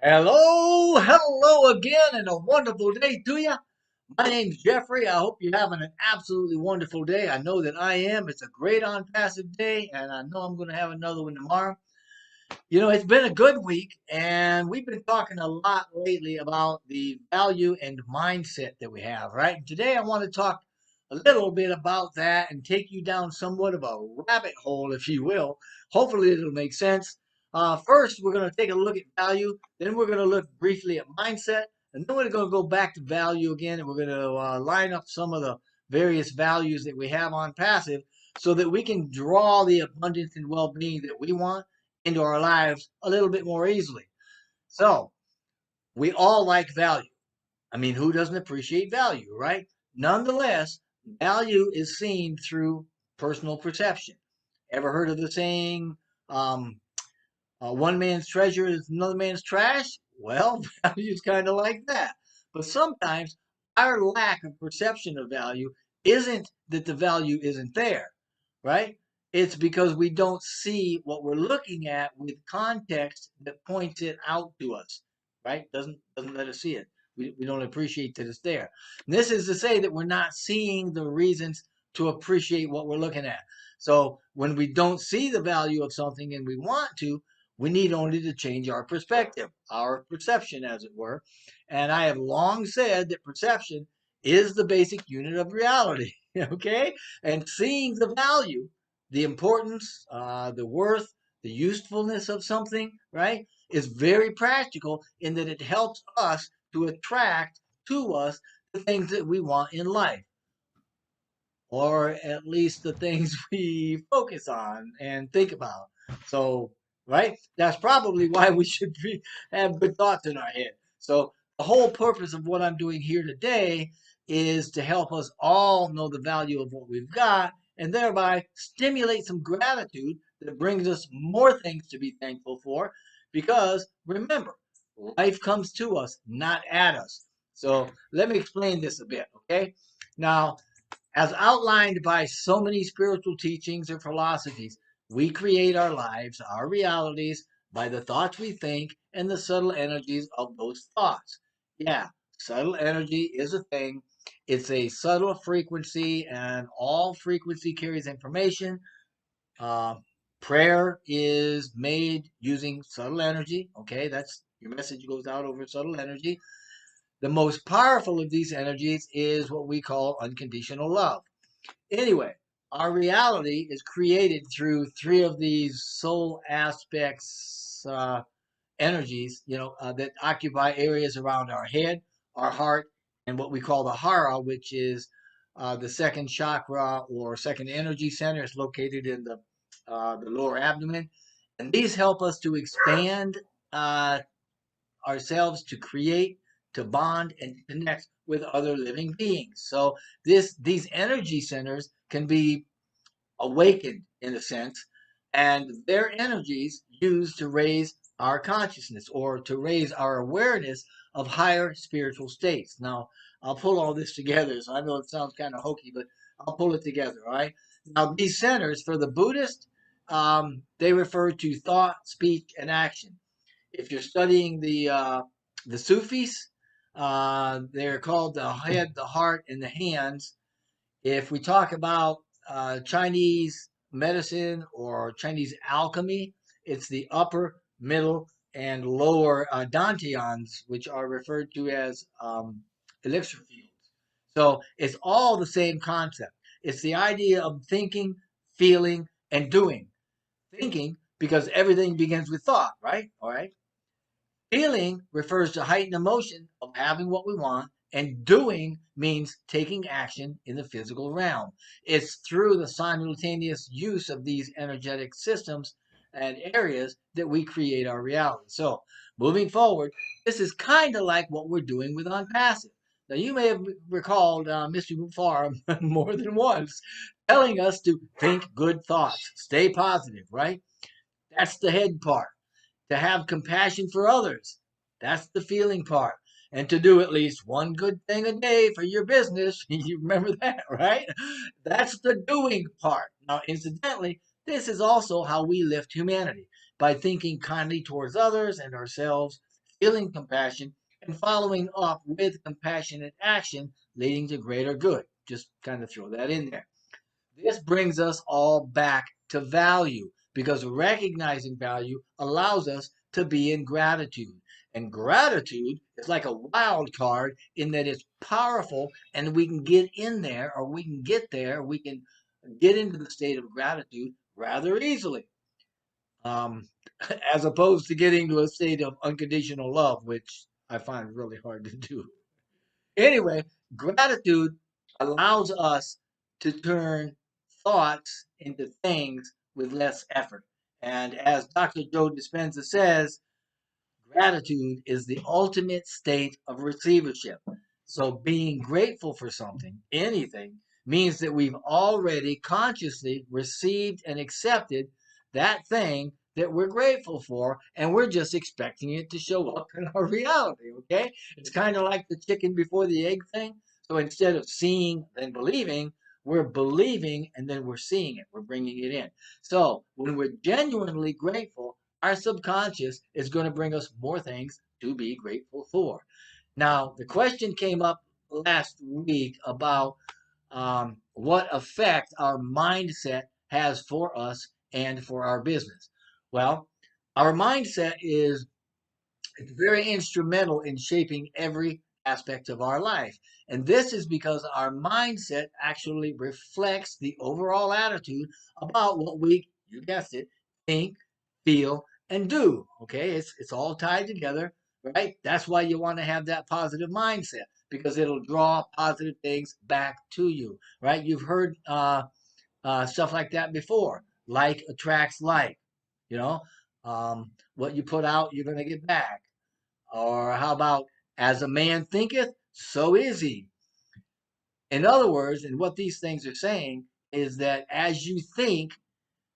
Hello again, and a wonderful day to you. My name's Jeffrey. I hope you're having an absolutely wonderful day. I know that I am. It's a great on passive day, and I know I'm going to have another one tomorrow. It's been a good week, and we've been talking a lot lately about the value and mindset that we have, right? And today I want to talk a little bit about that and take you down somewhat of a rabbit hole, if you will. Hopefully, it'll make sense. First, we're going to take a look at value, then we're going to look briefly at mindset, and then we're going to go back to value again, and we're going to line up some of the various values that we have on passive so that we can draw the abundance and well being that we want into our lives a little bit more easily. So we all like value. I mean, who doesn't appreciate value, right? Nonetheless, value is seen through personal perception. Ever heard of the saying, one man's treasure is another man's trash? Well, value is kind of like that. But sometimes our lack of perception of value isn't that the value isn't there, right? It's because we don't see what we're looking at with context that points it out to us, right? Doesn't let us see it. We don't appreciate that it's there. And this is to say that we're not seeing the reasons to appreciate what we're looking at. So when we don't see the value of something and we want to, we need only to change our perspective, our perception, as it were. And I have long said that perception is the basic unit of reality. Okay? And seeing the value, the importance, the worth, the usefulness of something, right, is very practical in that it helps us to attract to us the things that we want in life, or at least the things we focus on and think about. So, right? That's probably why we should have good thoughts in our head. So, the whole purpose of what I'm doing here today is to help us all know the value of what we've got and thereby stimulate some gratitude that brings us more things to be thankful for. Because remember, life comes to us, not at us. So, let me explain this a bit, okay? Now, as outlined by so many spiritual teachings or philosophies, we create our lives, our realities, by the thoughts we think and the subtle energies of those thoughts. Yeah, subtle energy is a thing. It's a subtle frequency, and all frequency carries information. Uh, Prayer is made using subtle energy. Okay, that's your message goes out over subtle energy. The most powerful of these energies is what we call unconditional love. Anyway, our reality is created through three of these soul aspects, energies, that occupy areas around our head, our heart, and what we call the hara, which is the second chakra or second energy center. It's located in the lower abdomen, and these help us to expand uh, ourselves, to create, to bond, and connect with other living beings. So these energy centers can be awakened in a sense, and their energies used to raise our consciousness or to raise our awareness of higher spiritual states. Now, I'll pull all this together. So I know it sounds kind of hokey, but I'll pull it together. All right. Now, these centers for the Buddhist, they refer to thought, speech, and action. If you're studying the Sufis, they're called the head, the heart, and the hands. If we talk about Chinese medicine or Chinese alchemy, it's the upper, middle, and lower dantians, which are referred to as elixir fields. So it's all the same concept. It's the idea of thinking, feeling, and doing. Thinking, because everything begins with thought, right? All right. Feeling refers to heightened emotion of having what we want, and doing means taking action in the physical realm. It's through the simultaneous use of these energetic systems and areas that we create our reality. So, moving forward, this is kind of like what we're doing with Unpassive. Now, you may have recalled Mr. Mufareh more than once telling us to think good thoughts, stay positive, right? That's the head part. To have compassion for others. That's the feeling part. And to do at least one good thing a day for your business. You remember that, right? That's the doing part. Now, incidentally, this is also how we lift humanity by thinking kindly towards others and ourselves, feeling compassion, and following up with compassionate action leading to greater good. Just kind of throw that in there. This brings us all back to value because recognizing value allows us to be in gratitude. And gratitude is like a wild card in that it's powerful and we can get in there or we can get there, we can get into the state of gratitude rather easily. Um, as opposed to getting to a state of unconditional love, which I find really hard to do. Anyway, gratitude allows us to turn thoughts into things with less effort. And as Dr. Joe Dispenza says, gratitude is the ultimate state of receivership. So being grateful for something, anything, means that we've already consciously received and accepted that thing that we're grateful for, and we're just expecting it to show up in our reality, okay? It's kind of like the chicken before the egg thing. So instead of seeing then believing, we're believing and then we're seeing it, we're bringing it in. So when we're genuinely grateful, our subconscious is going to bring us more things to be grateful for. Now, the question came up last week about what effect our mindset has for us and for our business. Well, our mindset is very instrumental in shaping every aspect of our life. And this is because our mindset actually reflects the overall attitude about what we, you guessed it, think, feel, and do. Okay, it's all tied together, right? That's why you want to have that positive mindset because it'll draw positive things back to you, right? You've heard stuff like that before. Like attracts like, you know, what you put out, you're going to get back. Or how about, as a man thinketh, so is he. In other words, and what these things are saying is that as you think,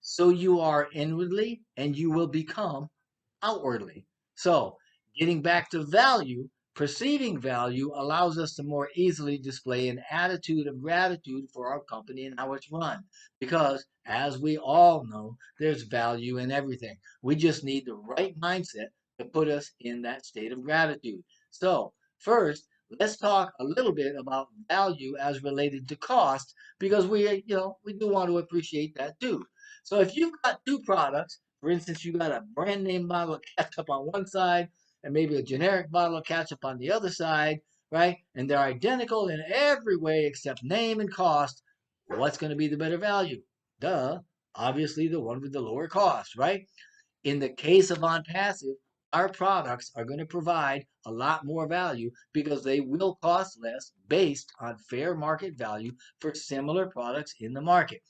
so you are inwardly, and you will become outwardly. So, getting back to value, perceiving value allows us to more easily display an attitude of gratitude for our company and how it's run. Because, as we all know, there's value in everything. We just need the right mindset to put us in that state of gratitude. So, first, let's talk a little bit about value as related to cost because we do want to appreciate that too. So if you've got two products, for instance, you got a brand name bottle of ketchup on one side and maybe a generic bottle of ketchup on the other side, right? And they're identical in every way except name and cost. What's going to be the better value? Duh, obviously the one with the lower cost, right? In the case of OnPassive, our products are going to provide a lot more value because they will cost less based on fair market value for similar products in the market.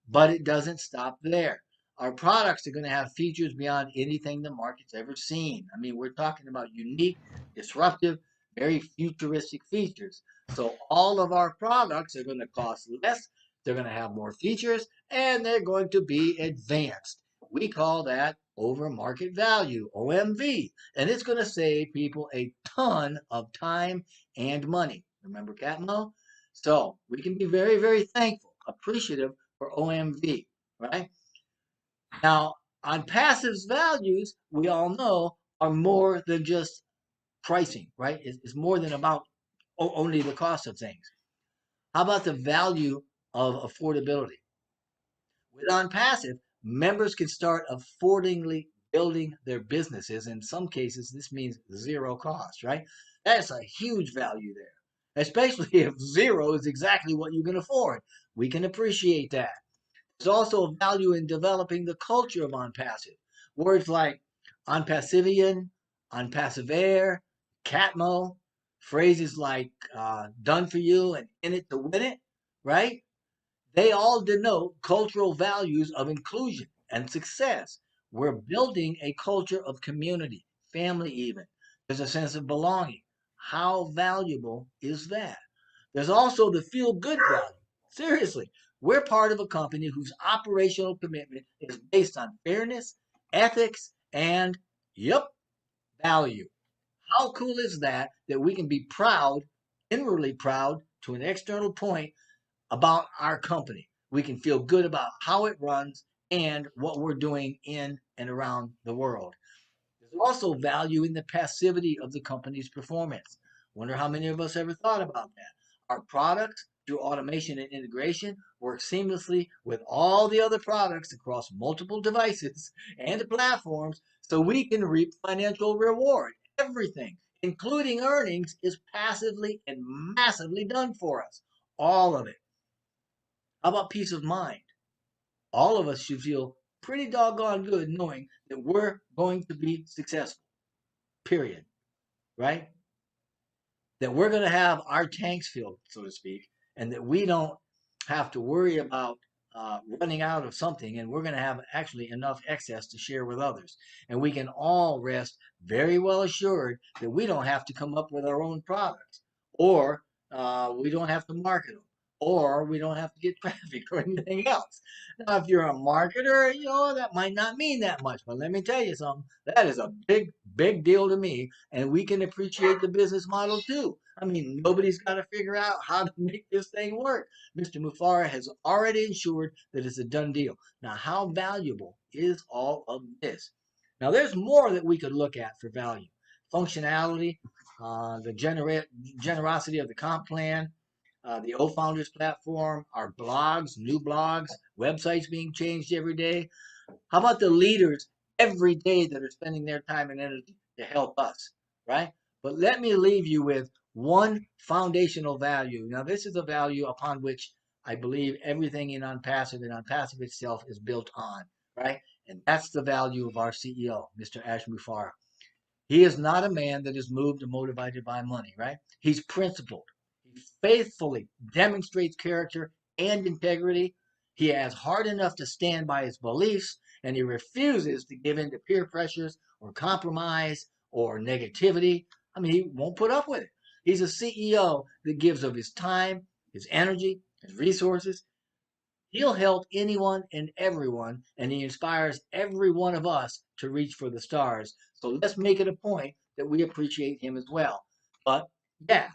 But it doesn't stop there. Our products are going to have features beyond anything the market's ever seen. I mean, we're talking about unique, disruptive, very futuristic features. So all of our products are going to cost less, they're going to have more features, and they're going to be advanced. We call that over market value, OMV, and it's going to save people a ton of time and money. Remember Catmo? So we can be very, very thankful, appreciative for OMV, right? Now, on passive values, we all know are more than just pricing, right? It's more than about only the cost of things. How about the value of affordability? With on passive, members can start affordingly building their businesses. In some cases, this means zero cost, right? That's a huge value there, especially if zero is exactly what you can afford. We can appreciate that. There's also a value in developing the culture of OnPassive. Words like OnPassivian, OnPassivaire, Catmo, phrases like done for you and in it to win it, right? They all denote cultural values of inclusion and success. We're building a culture of community, family even. There's a sense of belonging. How valuable is that? There's also the feel good value. Seriously, we're part of a company whose operational commitment is based on fairness, ethics, and, yep, value. How cool is that that we can be proud, inwardly proud to an external point about our company? We can feel good about how it runs and what we're doing in and around the world. There's also value in the passivity of the company's performance. Wonder how many of us ever thought about that. Our products, through automation and integration, work seamlessly with all the other products across multiple devices and platforms so we can reap financial reward. Everything, including earnings, is passively and massively done for us. All of it. How about peace of mind? All of us should feel pretty doggone good knowing that we're going to be successful, period, right? That we're going to have our tanks filled, so to speak, and that we don't have to worry about running out of something, and we're going to have actually enough excess to share with others. And we can all rest very well assured that we don't have to come up with our own products, or we don't have to market them, or we don't have to get traffic or anything else. Now, if you're a marketer, that might not mean that much, but let me tell you something. That is a big, big deal to me, and we can appreciate the business model too. I mean, nobody's got to figure out how to make this thing work. Mr. Mufareh has already ensured that it's a done deal. Now, how valuable is all of this? Now, there's more that we could look at for value. Functionality, the generosity of the comp plan, the O Founders platform, our blogs, new blogs, websites being changed every day. How about the leaders every day that are spending their time and energy to help us, right? But let me leave you with one foundational value. Now, this is a value upon which I believe everything in OnPassive and OnPassive itself is built on, right? And that's the value of our CEO, Mr. ASHMUFAREH. He is not a man that is moved or motivated by money, right? He's principled. He faithfully demonstrates character and integrity. He has heart enough to stand by his beliefs, and he refuses to give in to peer pressures or compromise or negativity. I mean, he won't put up with it. He's a CEO that gives of his time, his energy, his resources. He'll help anyone and everyone, and he inspires every one of us to reach for the stars. So let's make it a point that we appreciate him as well. But yeah,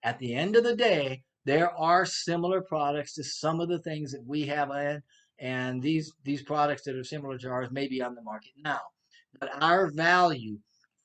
at the end of the day, there are similar products to some of the things that we have in, and these products that are similar to ours may be on the market now. But our value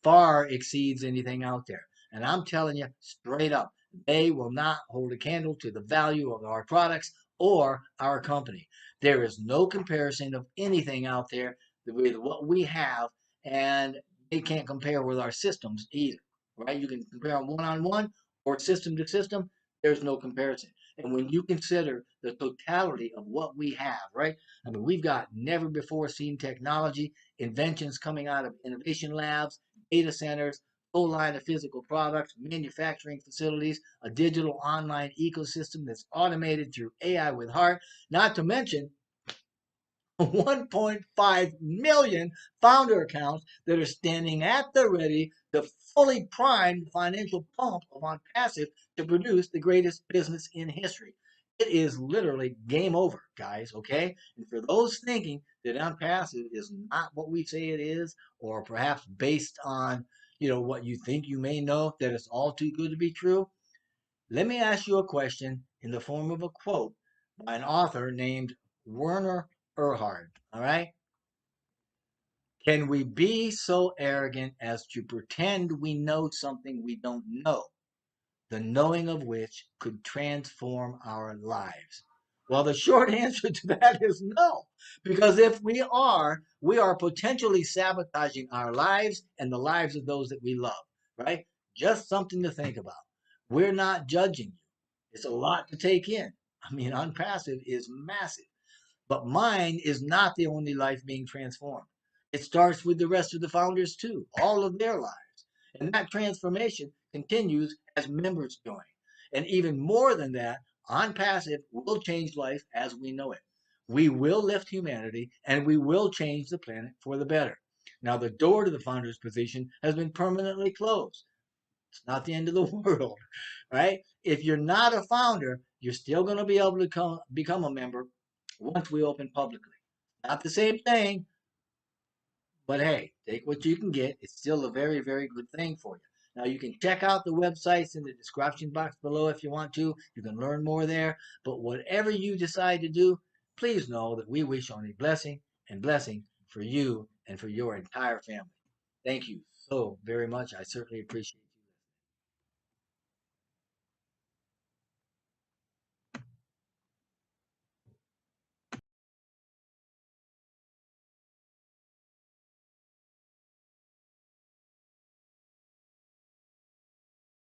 far exceeds anything out there. And I'm telling you straight up, they will not hold a candle to the value of our products or our company. There is no comparison of anything out there with what we have, and they can't compare with our systems either, right? You can compare them one on one or system to system. There's no comparison. And when you consider the totality of what we have, right? I mean, we've got never before seen technology, inventions coming out of innovation labs, data centers, full line of physical products, manufacturing facilities, a digital online ecosystem that's automated through AI with heart, not to mention 1.5 million founder accounts that are standing at the ready, the fully primed financial pump of OnPassive to produce the greatest business in history. It is literally game over, guys, okay? And for those thinking that OnPassive is not what we say it is, or perhaps based on, what you think you may know, that it's all too good to be true, let me ask you a question in the form of a quote by an author named Werner Erhard. All right. Can we be so arrogant as to pretend we know something we don't know, the knowing of which could transform our lives? Well, the short answer to that is no, because if we are potentially sabotaging our lives and the lives of those that we love, right? Just something to think about. We're not judging you. It's a lot to take in. I mean, OnPassive is massive. But mine is not the only life being transformed. It starts with the rest of the founders too, all of their lives. And that transformation continues as members join. And even more than that, OnPassive will change life as we know it. We will lift humanity and we will change the planet for the better. Now, the door to the founder's position has been permanently closed. It's not the end of the world, right? If you're not a founder, you're still going to be able to become a member once we open publicly. Not the same thing, but hey, take what you can get. It's still a very, very good thing for you. Now, you can check out the websites in the description box below if you want to. You can learn more there. But whatever you decide to do, please know that we wish only blessing and blessing for you and for your entire family. Thank you so very much. I certainly appreciate